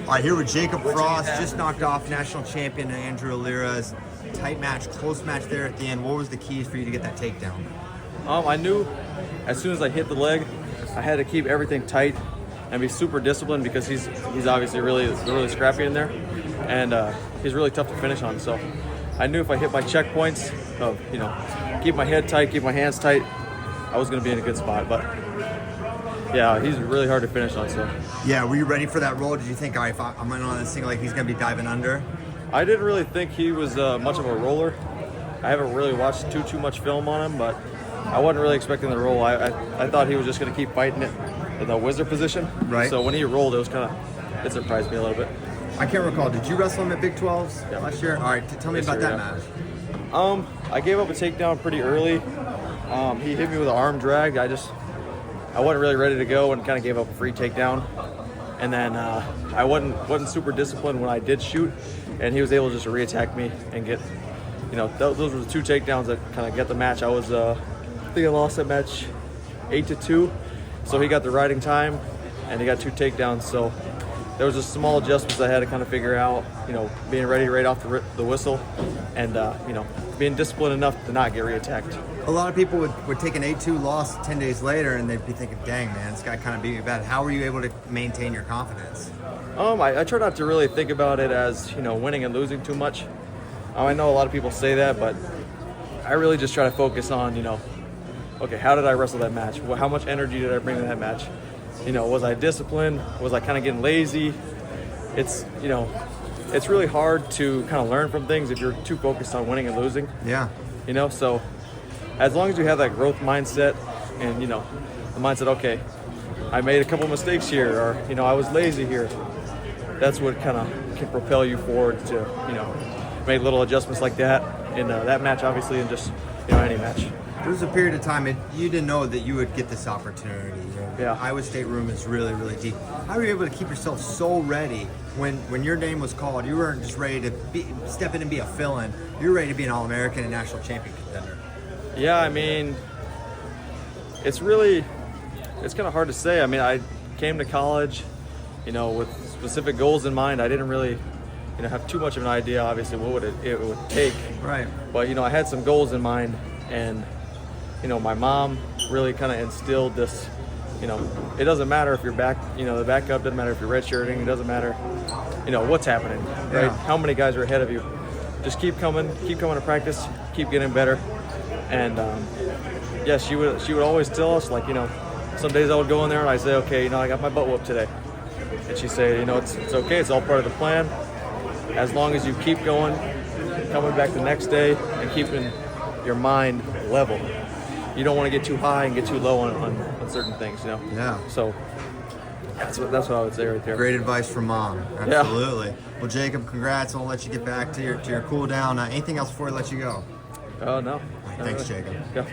All right, here with Jacob Frost, just knocked off national champion Andrew Alirez. Tight match, close match there at the end. What was the keys for you to get that takedown? I knew as soon as I hit the leg, I had to keep everything tight and be super disciplined because he's obviously really scrappy in there, and he's really tough to finish on. So I knew if I hit my checkpoints of keep my head tight, keep my hands tight, I was going to be in a good spot. But yeah, he's really hard to finish on. So yeah, were you ready for that roll? Did you think, all right, if I'm in on this thing, like he's going to be diving under? I didn't really think he was much of a roller. I haven't really watched too much film on him, but I wasn't really expecting the roll. I thought he was just going to keep fighting it in the wizard position. Right. So when he rolled, it surprised me a little bit. I can't recall. Did you wrestle him at Big 12s last year? All right, tell me about that match. I gave up a takedown pretty early. He hit me with an arm drag. I wasn't really ready to go and kind of gave up a free takedown. And then I wasn't super disciplined when I did shoot, and he was able just to reattack me and get, those were the two takedowns that kind of get the match. I think I lost that match 8-2, so he got the riding time, and he got two takedowns. So there was just small adjustments I had to kind of figure out, being ready right off the whistle, and being disciplined enough to not get reattacked. A lot of people would take an 8-2 loss 10 days later, and they'd be thinking, dang, man, this guy kind of beat me bad. How were you able to maintain your confidence? I try not to really think about it as, winning and losing too much. I know a lot of people say that, but I really just try to focus on, okay, how did I wrestle that match? How much energy did I bring to that match? Was I disciplined? Was I kind of getting lazy? It's really hard to kind of learn from things if you're too focused on winning and losing. Yeah. So as long as you have that growth mindset and, the mindset, okay, I made a couple mistakes here, or, I was lazy here. That's what kind of can propel you forward to, make little adjustments like that in that match, obviously, and just, any match. There was a period of time you didn't know that you would get this opportunity. Yeah. Iowa State room is really, really deep. How were you able to keep yourself so ready when your name was called? You weren't just ready to step in and be a fill-in. You were ready to be an All-American and national champion contender. Yeah, it's kind of hard to say. I came to college, with specific goals in mind. I didn't really, have too much of an idea, obviously, what it would take. Right. But, I had some goals in mind, and, my mom really kind of instilled this, it doesnto matter if you're back, the backup, doesn't matter if you're redshirting, it doesn't matter, what's happening, right? Yeah. How many guys are ahead of you. Just keep coming to practice, keep getting better. And yeah, she would always tell us, like, some days I would go in there and I'd say, okay, I got my butt whooped today. And she'd say, it's okay, it's all part of the plan. As long as you keep going, coming back the next day and keeping your mind level. You don't want to get too high and get too low on certain things, Yeah. So that's what I would say right there. Great advice from Mom. Absolutely. Yeah. Well, Jacob, congrats. I'll let you get back to your cool down. Anything else before I let you go? Oh, no. Thanks, Jacob. Yeah.